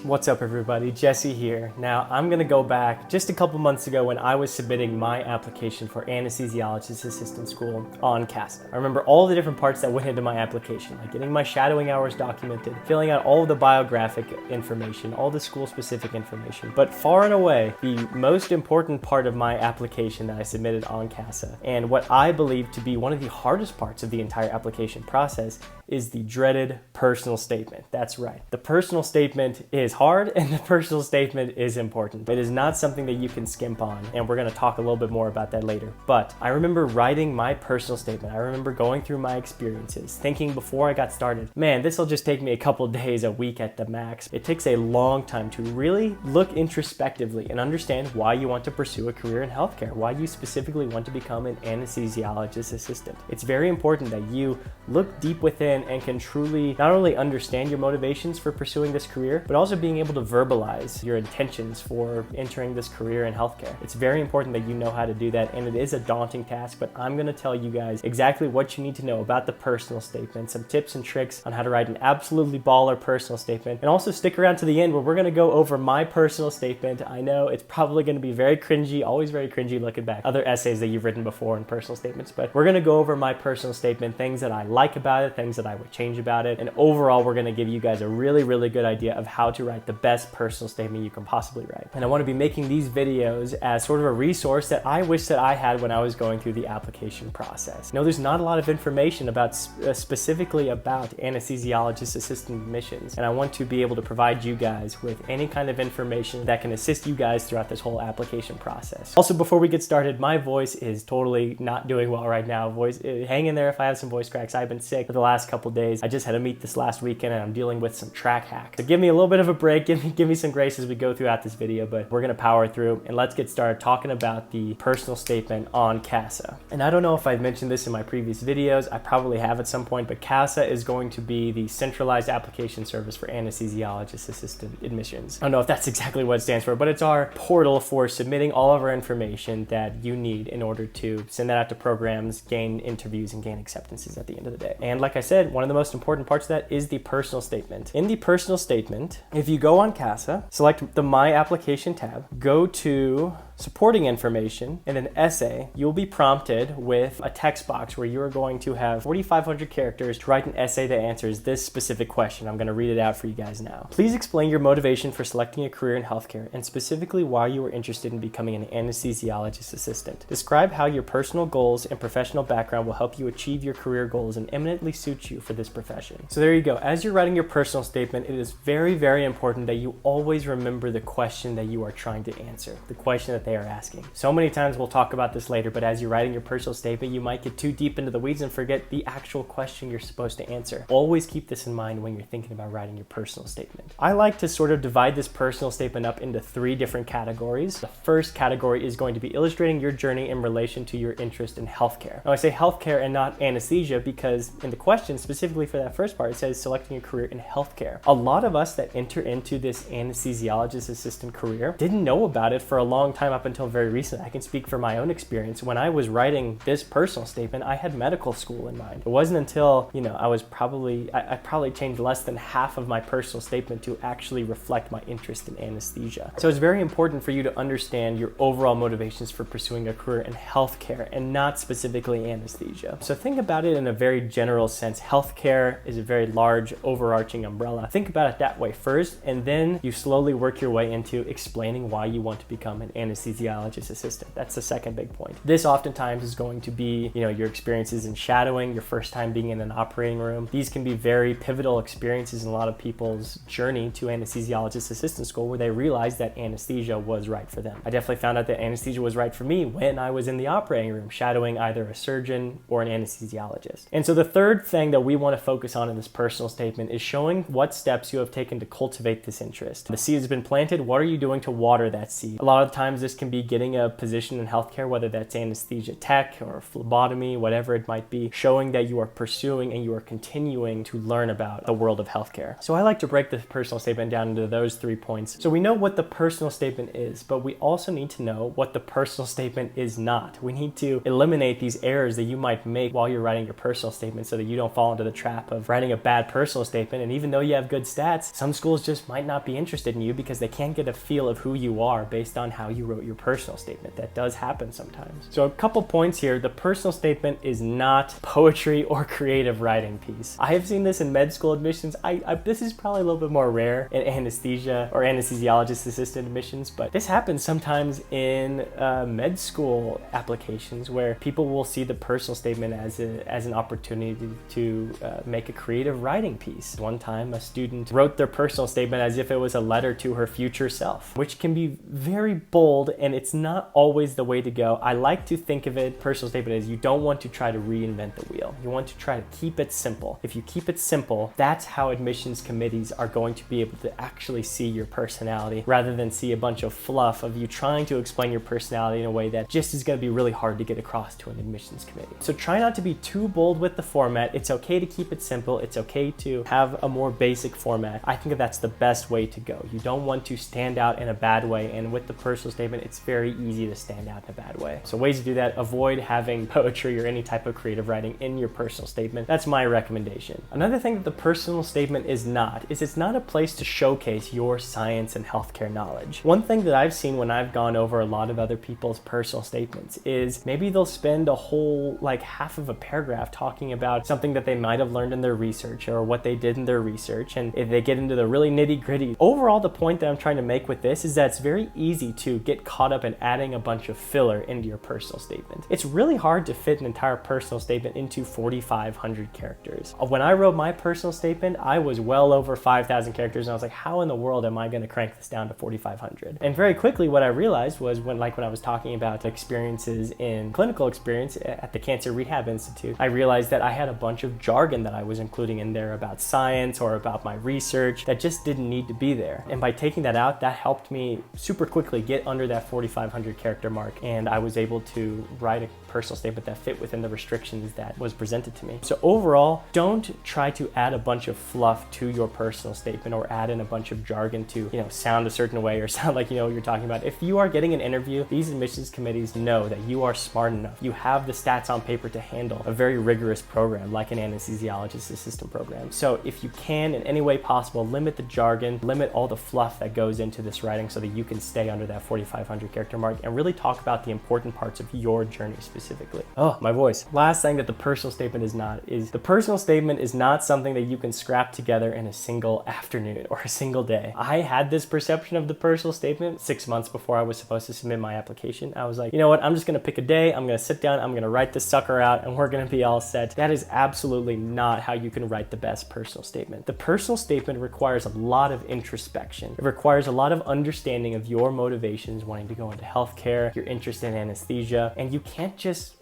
What's up everybody, Jesse here. Now I'm gonna go back just a couple months ago when I was submitting my application for Anesthesiologist Assistant School on CASA. I remember all the different parts that went into my application, like getting my shadowing hours documented, filling out all of the biographic information, all the school specific information. But far and away, the most important part of my application that I submitted on CASA, and what I believe to be one of the hardest parts of the entire application process, is the dreaded personal statement. That's right. The personal statement is hard and the personal statement is important. It is not something that you can skimp on, and we're gonna talk a little bit more about that later. But I remember writing my personal statement. I remember going through my experiences, thinking before I got started, man, this will just take me a couple days, a week at the max. It takes a long time to really look introspectively and understand why you want to pursue a career in healthcare, why you specifically want to become an anesthesiologist assistant. It's very important that you look deep within and can truly not only understand your motivations for pursuing this career, but also being able to verbalize your intentions for entering this career in healthcare. It's very important that you know how to do that, and it is a daunting task, but I'm gonna tell you guys exactly what you need to know about the personal statement, some tips and tricks on how to write an absolutely baller personal statement, and also stick around to the end where we're gonna go over my personal statement. I know it's probably gonna be very cringy, always very cringy looking back, other essays that you've written before in personal statements, but we're gonna go over my personal statement, things that I like about it, things that I would change about it, and overall we're going to give you guys a really good idea of how to write the best personal statement you can possibly write. And I want to be making these videos as sort of a resource that I wish that I had when I was going through the application process. There's not a lot of information about specifically about anesthesiologist assistant admissions, and I want to be able to provide you guys with any kind of information that can assist you guys throughout this whole application process. Also, before we get started, my voice is totally not doing well right now. Hang in there if I have some voice cracks. I've been sick for the last couple days. I just had a meet this last weekend and I'm dealing with some track hacks. So give me a little bit of a break, give me some grace as we go throughout this video, but we're gonna power through and let's get started talking about the personal statement on CASA. And I don't know if I've mentioned this in my previous videos, I probably have at some point, but CASA is going to be the centralized application service for anesthesiologist assistant admissions. I don't know if that's exactly what it stands for, but it's our portal for submitting all of our information that you need in order to send that out to programs, gain interviews, and gain acceptances at the end of the day. And like I said, one of the most important parts of that is the personal statement. In the personal statement, if you go on CASA, select the My Application tab, go to supporting information, and an essay, you'll be prompted with a text box where you're going to have 4,500 characters to write an essay that answers this specific question. I'm going to read it out for you guys now. Please explain your motivation for selecting a career in healthcare and specifically why you were interested in becoming an anesthesiologist assistant. Describe how your personal goals and professional background will help you achieve your career goals and eminently suit you for this profession. So there you go. As you're writing your personal statement, it is very important that you always remember the question that you are trying to answer, the question that they are asking. So many times, we'll talk about this later, but as you're writing your personal statement, you might get too deep into the weeds and forget the actual question you're supposed to answer. Always keep this in mind when you're thinking about writing your personal statement. I like to sort of divide this personal statement up into 3 different categories. The first category is going to be illustrating your journey in relation to your interest in healthcare. Now I say healthcare and not anesthesia because in the question specifically for that first part, it says selecting a career in healthcare. A lot of us that enter into this anesthesiologist assistant career didn't know about it for a long time up until very recently. I can speak from my own experience. When I was writing this personal statement, I had medical school in mind. It wasn't until, I probably changed less than half of my personal statement to actually reflect my interest in anesthesia. So it's very important for you to understand your overall motivations for pursuing a career in healthcare and not specifically anesthesia. So think about it in a very general sense. Healthcare is a very large overarching umbrella. Think about it that way first, and then you slowly work your way into explaining why you want to become an anesthesiologist assistant. That's the second big point. This oftentimes is going to be, your experiences in shadowing, your first time being in an operating room. These can be very pivotal experiences in a lot of people's journey to anesthesiologist assistant school where they realized that anesthesia was right for them. I definitely found out that anesthesia was right for me when I was in the operating room shadowing either a surgeon or an anesthesiologist. And so the third thing that we want to focus on in this personal statement is showing what steps you have taken to cultivate this interest. The seed has been planted. What are you doing to water that seed? A lot of times this this can be getting a position in healthcare, whether that's anesthesia tech or phlebotomy, whatever it might be, showing that you are pursuing and you are continuing to learn about the world of healthcare. So I like to break the personal statement down into those 3 points. So we know what the personal statement is, but we also need to know what the personal statement is not. We need to eliminate these errors that you might make while you're writing your personal statement so that you don't fall into the trap of writing a bad personal statement. And even though you have good stats, some schools just might not be interested in you because they can't get a feel of who you are based on how you wrote your personal statement. That does happen sometimes. So a couple points here. The personal statement is not poetry or creative writing piece. I have seen this in med school admissions. This is probably a little bit more rare in anesthesia or anesthesiologist assistant admissions, but this happens sometimes in med school applications where people will see the personal statement as an opportunity to make a creative writing piece. One time a student wrote their personal statement as if it was a letter to her future self, which can be very bold, and it's not always the way to go. I like to think of it, personal statement, as you don't want to try to reinvent the wheel. You want to try to keep it simple. If you keep it simple, that's how admissions committees are going to be able to actually see your personality rather than see a bunch of fluff of you trying to explain your personality in a way that just is going to be really hard to get across to an admissions committee. So try not to be too bold with the format. It's okay to keep it simple. It's okay to have a more basic format. I think that's the best way to go. You don't want to stand out in a bad way, and with the personal statement, it's very easy to stand out in a bad way. So ways to do that: avoid having poetry or any type of creative writing in your personal statement. That's my recommendation. Another thing that the personal statement is not is it's not a place to showcase your science and healthcare knowledge. One thing that I've seen when I've gone over a lot of other people's personal statements is maybe they'll spend a whole half of a paragraph talking about something that they might have learned in their research or what they did in their research, and if they get into the really nitty-gritty. Overall, the point that I'm trying to make with this is that it's very easy to get caught up in adding a bunch of filler into your personal statement. It's really hard to fit an entire personal statement into 4,500 characters. When I wrote my personal statement, I was well over 5,000 characters, and I was like, how in the world am I going to crank this down to 4,500? And very quickly, what I realized was when I was talking about experiences in clinical experience at the Cancer Rehab Institute, I realized that I had a bunch of jargon that I was including in there about science or about my research that just didn't need to be there. And by taking that out, that helped me super quickly get under that 4,500 character mark, and I was able to write a personal statement that fit within the restrictions that was presented to me. So overall, don't try to add a bunch of fluff to your personal statement or add in a bunch of jargon to, sound a certain way or sound like you know what you're talking about. If you are getting an interview, these admissions committees know that you are smart enough. You have the stats on paper to handle a very rigorous program like an anesthesiologist assistant program. So if you can in any way possible, limit the jargon, limit all the fluff that goes into this writing so that you can stay under that 4,500 character mark and really talk about the important parts of your journey specifically. Oh, my voice. Last thing that the personal statement is not is the personal statement is not something that you can scrap together in a single afternoon or a single day. I had this perception of the personal statement 6 months before I was supposed to submit my application. I was like, you know what? I'm just going to pick a day. I'm going to sit down. I'm going to write this sucker out and we're going to be all set. That is absolutely not how you can write the best personal statement. The personal statement requires a lot of introspection. It requires a lot of understanding of your motivations, wanting to go into healthcare, your interest in anesthesia, and you can't just,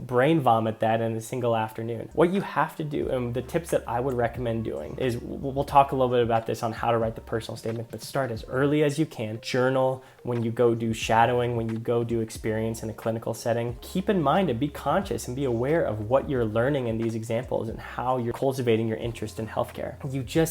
brain vomit that in a single afternoon. What you have to do, and the tips that I would recommend doing is, we'll talk a little bit about this on how to write the personal statement, but start as early as you can. Journal when you go do shadowing, when you go do experience in a clinical setting. Keep in mind and be conscious and be aware of what you're learning in these examples and how you're cultivating your interest in healthcare.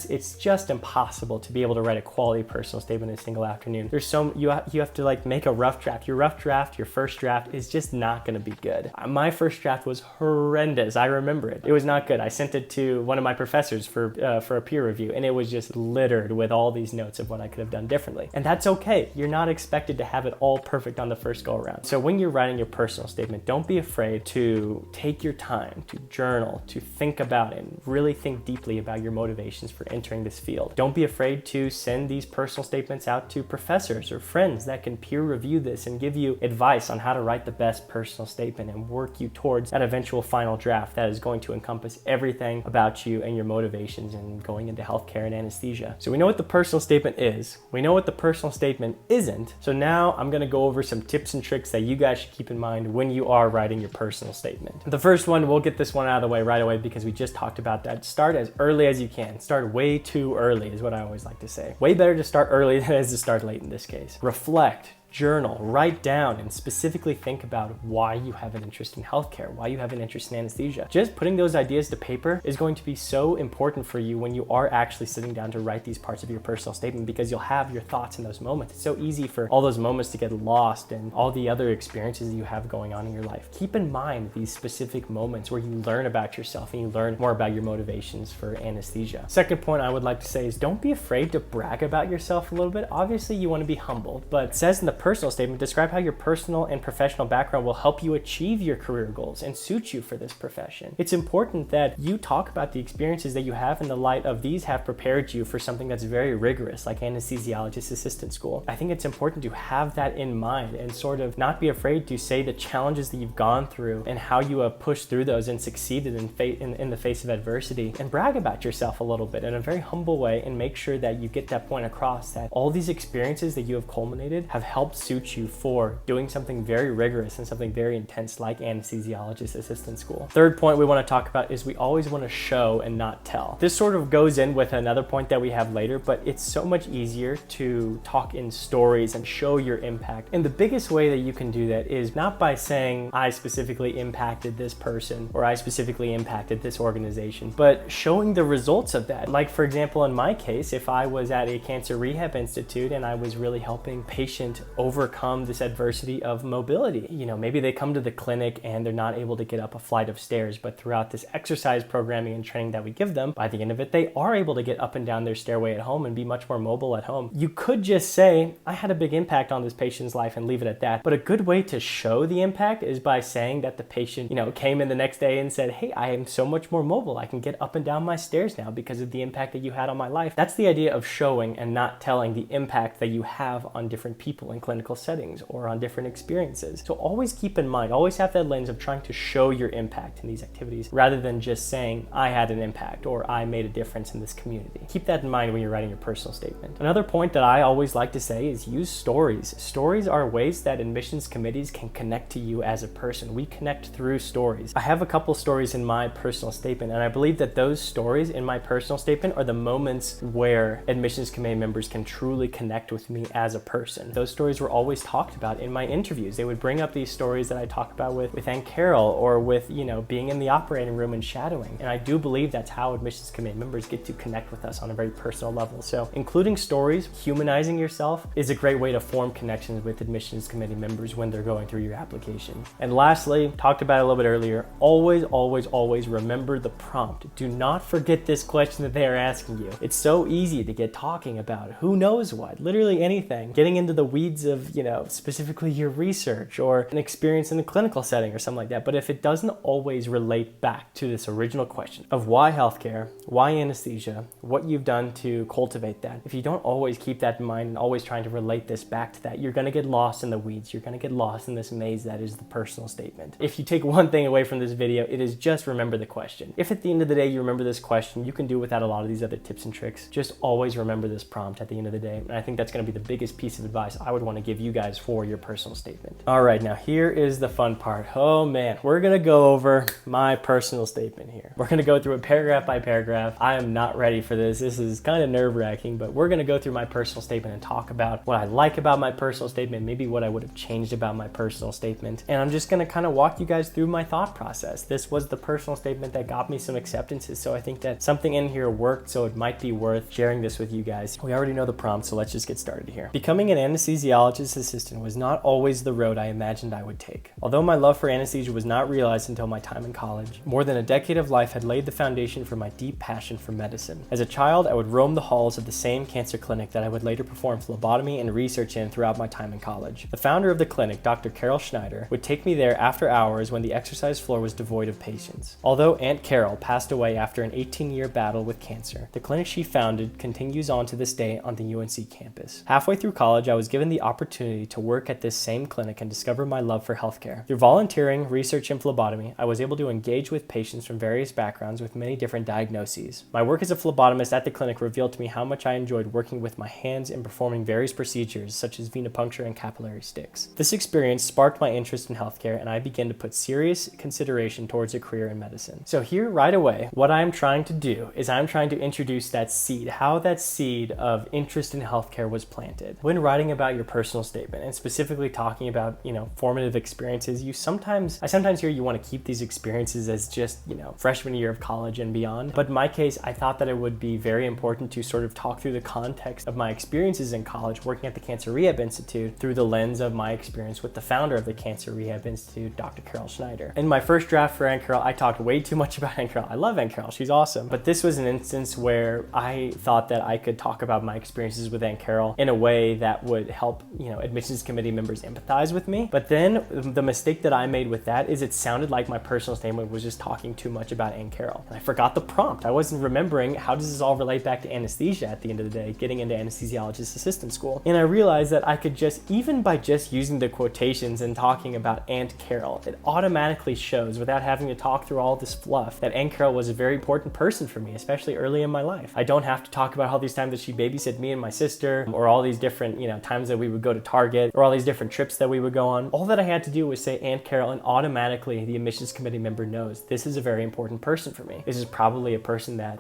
It's just impossible to be able to write a quality personal statement in a single afternoon. You have to make a rough draft. Your rough draft, your first draft is just not going to be good. My first draft was horrendous. I remember it. It was not good. I sent it to one of my professors for a peer review, and it was just littered with all these notes of what I could have done differently. And that's okay. You're not expected to have it all perfect on the first go around. So when you're writing your personal statement, don't be afraid to take your time, to journal, to think about it, and really think deeply about your motivations for entering this field. Don't be afraid to send these personal statements out to professors or friends that can peer review this and give you advice on how to write the best personal statement and work you towards that eventual final draft that is going to encompass everything about you and your motivations in going into healthcare and anesthesia. So we know what the personal statement is. We know what the personal statement isn't. So now I'm going to go over some tips and tricks that you guys should keep in mind when you are writing your personal statement. The first one, we'll get this one out of the way right away because we just talked about that. Start as early as you can. Start way too early is what I always like to say. Way better to start early than it is to start late in this case. Reflect. journal, write down, and specifically think about why you have an interest in healthcare, why you have an interest in anesthesia. Just putting those ideas to paper is going to be so important for you when you are actually sitting down to write these parts of your personal statement, because you'll have your thoughts in those moments. It's so easy for all those moments to get lost in all the other experiences that you have going on in your life. Keep in mind these specific moments where you learn about yourself and you learn more about your motivations for anesthesia. Second point I would like to say is don't be afraid to brag about yourself a little bit. Obviously you want to be humble, but it says in the personal statement, describe how your personal and professional background will help you achieve your career goals and suit you for this profession. It's important that you talk about the experiences that you have in the light of these have prepared you for something that's very rigorous, like anesthesiologist assistant school. I think it's important to have that in mind and sort of not be afraid to say the challenges that you've gone through and how you have pushed through those and succeeded in the face of adversity, and brag about yourself a little bit in a very humble way, and make sure that you get that point across that all these experiences that you have culminated have helped suit you for doing something very rigorous and something very intense like anesthesiologist assistant school. Third point we want to talk about is we always want to show and not tell. This sort of goes in with another point that we have later, but it's so much easier to talk in stories and show your impact. And the biggest way that you can do that is not by saying, I specifically impacted this person or I specifically impacted this organization, but showing the results of that. Like for example, in my case, if I was at a cancer rehab institute and I was really helping patient overcome this adversity of mobility, maybe they come to the clinic and they're not able to get up a flight of stairs, but throughout this exercise programming and training that we give them, by the end of it, they are able to get up and down their stairway at home and be much more mobile at home. You could just say, I had a big impact on this patient's life and leave it at that. But a good way to show the impact is by saying that the patient, came in the next day and said, hey, I am so much more mobile. I can get up and down my stairs now because of the impact that you had on my life. That's the idea of showing and not telling the impact that you have on different people in clinical settings or on different experiences. So always keep in mind, always have that lens of trying to show your impact in these activities rather than just saying, I had an impact or I made a difference in this community. Keep that in mind when you're writing your personal statement. Another point that I always like to say is use stories. Stories are ways that admissions committees can connect to you as a person. We connect through stories. I have a couple stories in my personal statement, and I believe that those stories in my personal statement are the moments where admissions committee members can truly connect with me as a person. Those stories were always talked about in my interviews. They would bring up these stories that I talk about with Aunt Carol or with, being in the operating room and shadowing. And I do believe that's how admissions committee members get to connect with us on a very personal level. So including stories, humanizing yourself is a great way to form connections with admissions committee members when they're going through your application. And lastly, talked about it a little bit earlier, always remember the prompt. Do not forget this question that they are asking you. It's so easy to get talking about who knows what, literally anything, getting into the weeds of, specifically your research or an experience in a clinical setting or something like that. But if it doesn't always relate back to this original question of why healthcare, why anesthesia, what you've done to cultivate that, if you don't always keep that in mind and always trying to relate this back to that, you're going to get lost in the weeds. You're going to get lost in this maze that is the personal statement. If you take one thing away from this video, it is just remember the question. If at the end of the day you remember this question, you can do without a lot of these other tips and tricks. Just always remember this prompt at the end of the day. And I think that's going to be the biggest piece of advice I would want to give you guys for your personal statement. All right, now here is the fun part. Oh man, we're going to go over my personal statement here. We're going to go through it paragraph by paragraph. I am not ready for this. This is kind of nerve-wracking, but we're going to go through my personal statement and talk about what I like about my personal statement, maybe what I would have changed about my personal statement. And I'm just going to kind of walk you guys through my thought process. This was the personal statement that got me some acceptances, so I think that something in here worked, so it might be worth sharing this with you guys. We already know the prompt, so let's just get started here. Becoming an anesthesiologist assistant was not always the road I imagined I would take. Although my love for anesthesia was not realized until my time in college, more than a decade of life had laid the foundation for my deep passion for medicine. As a child, I would roam the halls of the same cancer clinic that I would later perform phlebotomy and research in throughout my time in college. The founder of the clinic, Dr. Carol Schneider, would take me there after hours when the exercise floor was devoid of patients. Although Aunt Carol passed away after an 18-year battle with cancer, the clinic she founded continues on to this day on the UNC campus. Halfway through college, I was given the opportunity to work at this same clinic and discover my love for healthcare. Through volunteering, research, and phlebotomy, I was able to engage with patients from various backgrounds with many different diagnoses. My work as a phlebotomist at the clinic revealed to me how much I enjoyed working with my hands and performing various procedures such as venipuncture and capillary sticks. This experience sparked my interest in healthcare, and I began to put serious consideration towards a career in medicine. So here right away, what I'm trying to do is I'm trying to introduce that seed, how that seed of interest in healthcare was planted. When writing about your personal personal statement, and specifically talking about, formative experiences, I sometimes hear you want to keep these experiences as just, freshman year of college and beyond. But in my case, I thought that it would be very important to sort of talk through the context of my experiences in college working at the Cancer Rehab Institute through the lens of my experience with the founder of the Cancer Rehab Institute, Dr. Carol Schneider. In my first draft for Aunt Carol, I talked way too much about Aunt Carol. I love Aunt Carol, she's awesome. But this was an instance where I thought that I could talk about my experiences with Aunt Carol in a way that would help, admissions committee members empathize with me. But then the mistake that I made with that is it sounded like my personal statement was just talking too much about Aunt Carol. And I forgot the prompt. I wasn't remembering how does this all relate back to anesthesia at the end of the day, getting into anesthesiologist assistant school. And I realized that I could even by using the quotations and talking about Aunt Carol, it automatically shows, without having to talk through all this fluff, that Aunt Carol was a very important person for me, especially early in my life. I don't have to talk about all these times that she babysit me and my sister, or all these different, times that we would go to Target, or all these different trips that we would go on. All that I had to do was say Aunt Carol, and automatically the admissions committee member knows this is a very important person for me. This is probably a person that,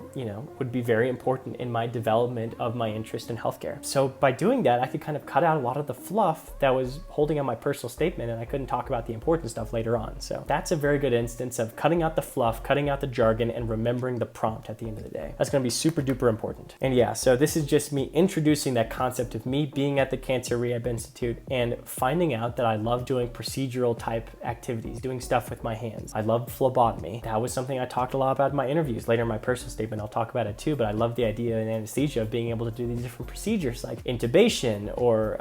would be very important in my development of my interest in healthcare. So by doing that, I could kind of cut out a lot of the fluff that was holding on my personal statement, and I couldn't talk about the important stuff later on. So that's a very good instance of cutting out the fluff, cutting out the jargon, and remembering the prompt at the end of the day. That's gonna be super duper important. And yeah, so this is just me introducing that concept of me being at the Cancer Rehab Institute and finding out that I love doing procedural type activities, doing stuff with my hands. I love phlebotomy. That was something I talked a lot about in my interviews. Later in my personal statement, I'll talk about it too, but I love the idea in anesthesia of being able to do these different procedures like intubation or,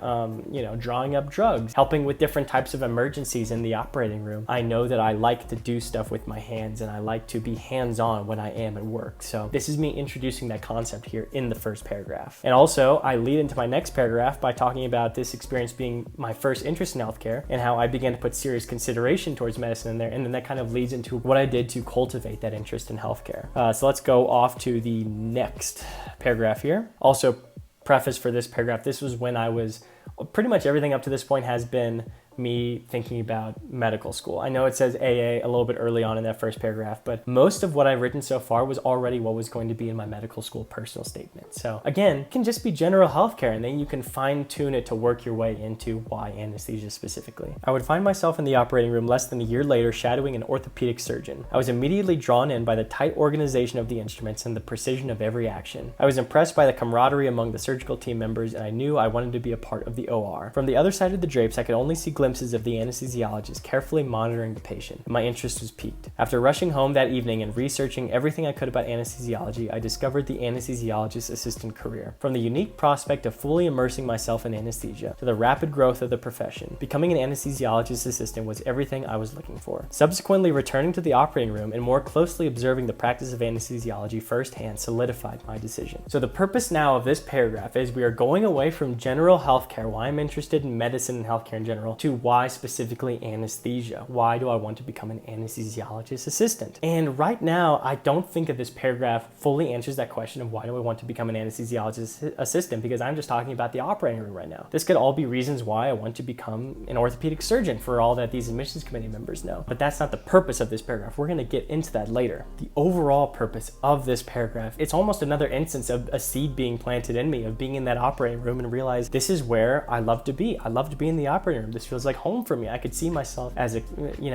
drawing up drugs, helping with different types of emergencies in the operating room. I know that I like to do stuff with my hands, and I like to be hands-on when I am at work. So this is me introducing that concept here in the first paragraph. And also, I lead into my next paragraph by talking about this experience being my first interest in healthcare and how I began to put serious consideration towards medicine in there. And then that kind of leads into what I did to cultivate that interest in healthcare. So let's go off to the next paragraph here. Also, preface for this paragraph, this was when I was pretty much everything up to this point has been me thinking about medical school. I know it says AA a little bit early on in that first paragraph, but most of what I've written so far was already what was going to be in my medical school personal statement. So again, it can just be general healthcare, and then you can fine tune it to work your way into why anesthesia specifically. I would find myself in the operating room less than a year later shadowing an orthopedic surgeon. I was immediately drawn in by the tight organization of the instruments and the precision of every action. I was impressed by the camaraderie among the surgical team members, and I knew I wanted to be a part of the OR. From the other side of the drapes, I could only see glimpses of the anesthesiologist carefully monitoring the patient, and my interest was piqued. After rushing home that evening and researching everything I could about anesthesiology, I discovered the anesthesiologist assistant career. From the unique prospect of fully immersing myself in anesthesia to the rapid growth of the profession, becoming an anesthesiologist assistant was everything I was looking for. Subsequently, returning to the operating room and more closely observing the practice of anesthesiology firsthand solidified my decision. So the purpose now of this paragraph is we are going away from general healthcare, why I'm interested in medicine and healthcare in general, to why specifically anesthesia. Why do I want to become an anesthesiologist assistant? And right now, I don't think that this paragraph fully answers that question of why do I want to become an anesthesiologist assistant, because I'm just talking about the operating room right now. This could all be reasons why I want to become an orthopedic surgeon, for all that these admissions committee members know. But that's not the purpose of this paragraph. We're going to get into that later. The overall purpose of this paragraph, it's almost another instance of a seed being planted in me, of being in that operating room and realize this is where I love to be. I love to be in the operating room. This feels like home for me. I could see myself as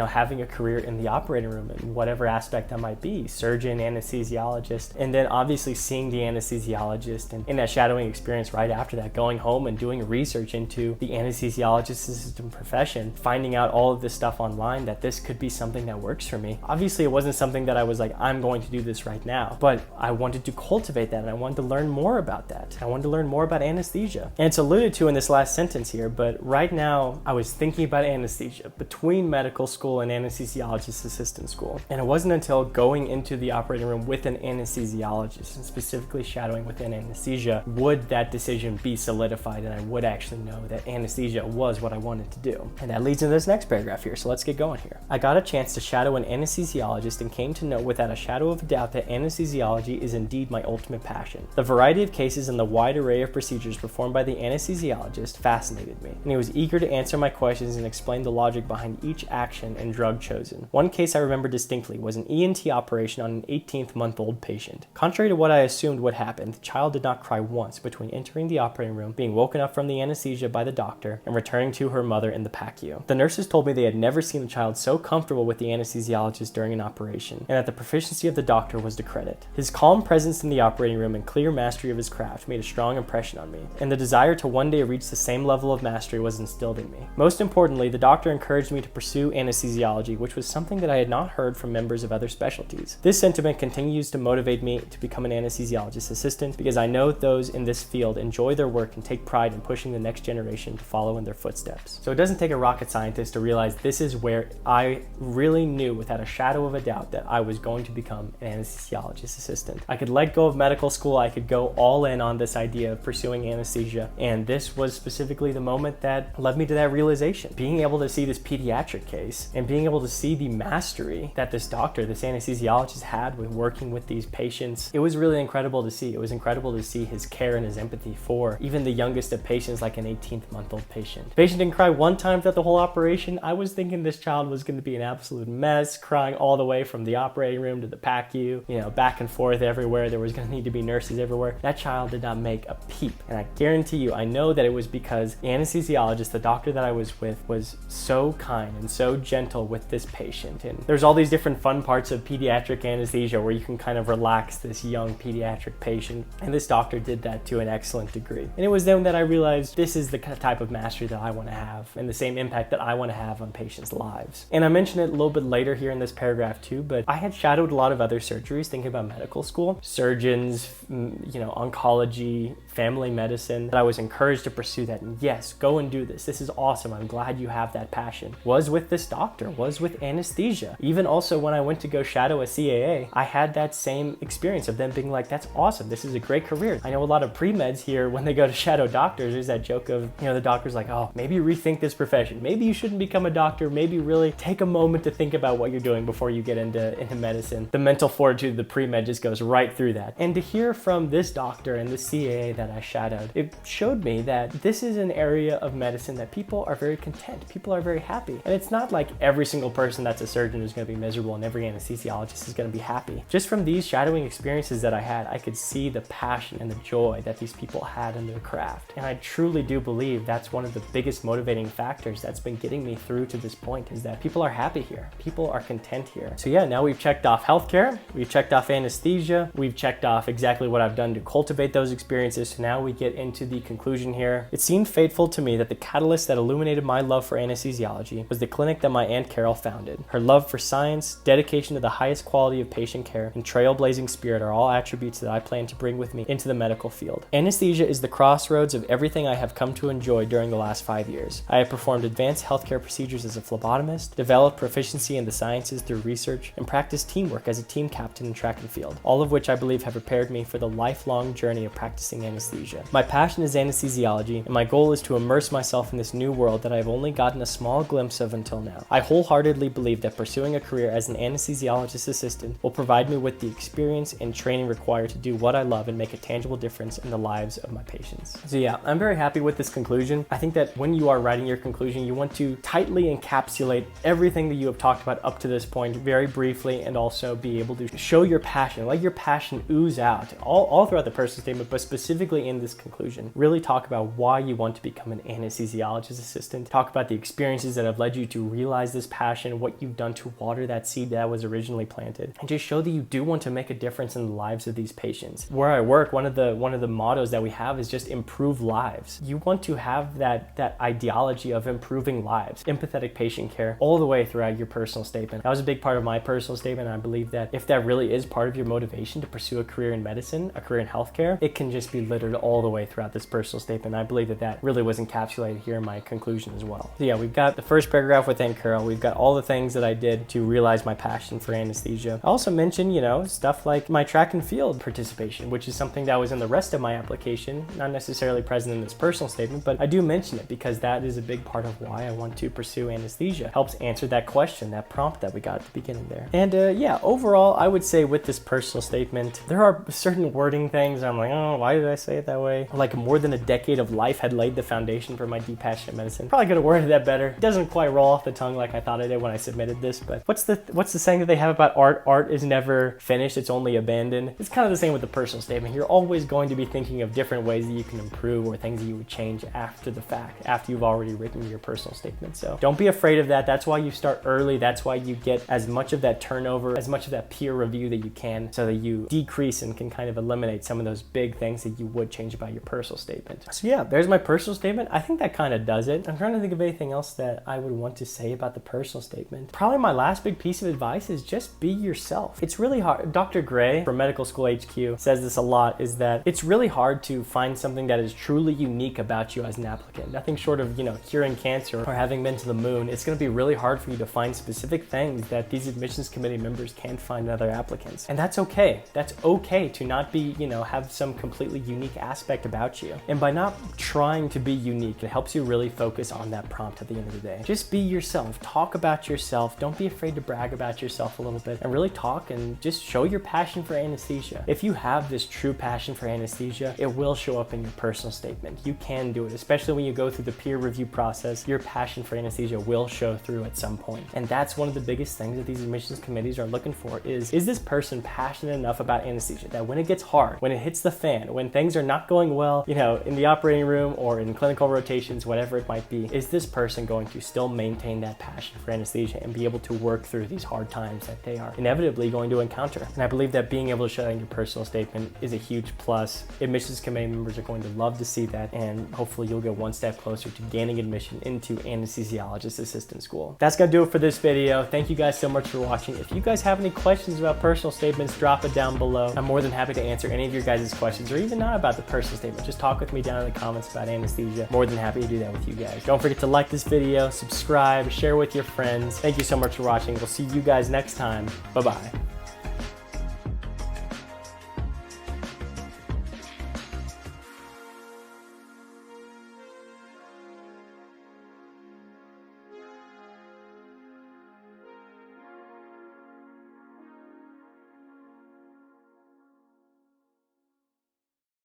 having a career in the operating room in whatever aspect that might be, surgeon, anesthesiologist, and then obviously seeing the anesthesiologist and in that shadowing experience right after that, going home and doing research into the anesthesiologist assistant profession, finding out all of this stuff online, that this could be something that works for me. Obviously, it wasn't something that I was like, I'm going to do this right now, but I wanted to cultivate that and I wanted to learn more about that. I wanted to learn more about anesthesia. And it's alluded to in this last sentence here, but right now I was thinking about anesthesia between medical school and anesthesiologist assistant school. And it wasn't until going into the operating room with an anesthesiologist and specifically shadowing within anesthesia would that decision be solidified, and I would actually know that anesthesia was what I wanted to do. And that leads into this next paragraph here, so let's get going here. I got a chance to shadow an anesthesiologist and came to know without a shadow of a doubt that anesthesiology is indeed my ultimate passion. The variety of cases and the wide array of procedures performed by the anesthesiologist fascinated me, and he was eager to answer my questions questions and explain the logic behind each action and drug chosen. One case I remember distinctly was an ENT operation on an 18-month-old patient. Contrary to what I assumed would happen, the child did not cry once between entering the operating room, being woken up from the anesthesia by the doctor, and returning to her mother in the PACU. The nurses told me they had never seen a child so comfortable with the anesthesiologist during an operation, and that the proficiency of the doctor was to credit. His calm presence in the operating room and clear mastery of his craft made a strong impression on me, and the desire to one day reach the same level of mastery was instilled in me. Most importantly, the doctor encouraged me to pursue anesthesiology, which was something that I had not heard from members of other specialties. This sentiment continues to motivate me to become an anesthesiologist assistant because I know those in this field enjoy their work and take pride in pushing the next generation to follow in their footsteps. So it doesn't take a rocket scientist to realize this is where I really knew without a shadow of a doubt that I was going to become an anesthesiologist assistant. I could let go of medical school, I could go all in on this idea of pursuing anesthesia, and this was specifically the moment that led me to that realization. Being able to see this pediatric case and being able to see the mastery that this doctor, this anesthesiologist had with working with these patients, it was really incredible to see. It was incredible to see his care and his empathy for even the youngest of patients, like an 18-month-old patient. The patient didn't cry one time throughout the whole operation. I was thinking this child was going to be an absolute mess, crying all the way from the operating room to the PACU, back and forth everywhere. There was going to need to be nurses everywhere. That child did not make a peep. And I guarantee you, I know that it was because the anesthesiologist, the doctor that I was with, was so kind and so gentle with this patient. And there's all these different fun parts of pediatric anesthesia where you can kind of relax this young pediatric patient. And this doctor did that to an excellent degree. And it was then that I realized this is the type of mastery that I want to have and the same impact that I want to have on patients' lives. And I mentioned it a little bit later here in this paragraph too, but I had shadowed a lot of other surgeries thinking about medical school, surgeons, oncology, family medicine, that I was encouraged to pursue that. And yes, go and do this. This is awesome. I'm glad you have that passion. Was with this doctor, was with anesthesia. Even also when I went to go shadow a CAA, I had that same experience of them being like, that's awesome. This is a great career. I know a lot of pre-meds here, when they go to shadow doctors, there's that joke of, the doctor's like, oh, maybe rethink this profession. Maybe you shouldn't become a doctor. Maybe really take a moment to think about what you're doing before you get into medicine. The mental fortitude of the pre-med just goes right through that. And to hear from this doctor and this CAA that I shadowed, it showed me that this is an area of medicine that people are very content. People are very happy. And it's not like every single person that's a surgeon is going to be miserable and every anesthesiologist is going to be happy. Just from these shadowing experiences that I had, I could see the passion and the joy that these people had in their craft. And I truly do believe that's one of the biggest motivating factors that's been getting me through to this point, is that people are happy here. People are content here. So yeah, now we've checked off healthcare, we've checked off anesthesia, we've checked off exactly what I've done to cultivate those experiences. So now we get into the conclusion here. It seemed fateful to me that the catalyst that illuminated my love for anesthesiology was the clinic that my Aunt Carol founded. Her love for science, dedication to the highest quality of patient care, and trailblazing spirit are all attributes that I plan to bring with me into the medical field. Anesthesia is the crossroads of everything I have come to enjoy during the last 5 years. I have performed advanced healthcare procedures as a phlebotomist, developed proficiency in the sciences through research, and practiced teamwork as a team captain in track and field, all of which I believe have prepared me for the lifelong journey of practicing anesthesia. My passion is anesthesiology, and my goal is to immerse myself in this new world that I have only gotten a small glimpse of until now. I wholeheartedly believe that pursuing a career as an anesthesiologist assistant will provide me with the experience and training required to do what I love and make a tangible difference in the lives of my patients. So yeah, I'm very happy with this conclusion. I think that when you are writing your conclusion, you want to tightly encapsulate everything that you have talked about up to this point very briefly, and also be able to show your passion, let your passion ooze out all throughout the personal statement, but specifically in this conclusion. Really talk about why you want to become an anesthesiologist assistant. Talk about the experiences that have led you to realize this passion, what you've done to water that seed that was originally planted, and just show that you do want to make a difference in the lives of these patients. Where I work, one of the mottos that we have is just improve lives. You want to have that ideology of improving lives, empathetic patient care all the way throughout your personal statement. That was a big part of my personal statement. I believe that if that really is part of your motivation to pursue a career in medicine, a career in healthcare, it can just be littered all the way throughout this personal statement. I believe that really was encapsulated here in my conclusion as well. So yeah, we've got the first paragraph with Aunt Carol. We've got all the things that I did to realize my passion for anesthesia. I also mentioned, stuff like my track and field participation, which is something that was in the rest of my application, not necessarily present in this personal statement, but I do mention it because that is a big part of why I want to pursue anesthesia. Helps answer that question, that prompt that we got at the beginning there. And yeah, overall, I would say with this personal statement, there are certain wording things I'm like, oh, why did I say say it that way. Like more than a decade of life had laid the foundation for my deep passion in medicine. Probably could have worded that better. It doesn't quite roll off the tongue like I thought it did when I submitted this, but what's the saying that they have about art? Art is never finished, it's only abandoned. It's kind of the same with the personal statement. You're always going to be thinking of different ways that you can improve or things that you would change after the fact, after you've already written your personal statement. So don't be afraid of that. That's why you start early. That's why you get as much of that turnover, as much of that peer review that you can, so that you decrease and can kind of eliminate some of those big things that you would change about your personal statement. So yeah, there's my personal statement. I think that kind of does it. I'm trying to think of anything else that I would want to say about the personal statement. Probably my last big piece of advice is just be yourself. It's really hard. Dr. Gray from Medical School HQ says this a lot, is that it's really hard to find something that is truly unique about you as an applicant. Nothing short of, curing cancer or having been to the moon. It's going to be really hard for you to find specific things that these admissions committee members can't find in other applicants. And that's okay. That's okay to not be, have some completely unique aspect about you. And by not trying to be unique, it helps you really focus on that prompt at the end of the day. Just be yourself. Talk about yourself. Don't be afraid to brag about yourself a little bit and really talk and just show your passion for anesthesia. If you have this true passion for anesthesia, it will show up in your personal statement. You can do it, especially when you go through the peer review process. Your passion for anesthesia will show through at some point. And that's one of the biggest things that these admissions committees are looking for is this person passionate enough about anesthesia that when it gets hard, when it hits the fan, when things are not going well, in the operating room or in clinical rotations, whatever it might be, is this person going to still maintain that passion for anesthesia and be able to work through these hard times that they are inevitably going to encounter? And I believe that being able to show that in your personal statement is a huge plus. Admissions committee members are going to love to see that, and hopefully you'll get one step closer to gaining admission into anesthesiologist assistant school. That's gonna do it for this video. Thank you guys so much for watching. If you guys have any questions about personal statements, drop it down below. I'm more than happy to answer any of your guys' questions, or even not about the personal statement. Just talk with me down in the comments about anesthesia. More than happy to do that with you guys. Don't forget to like this video, subscribe, share with your friends. Thank you so much for watching. We'll see you guys next time. Bye-bye.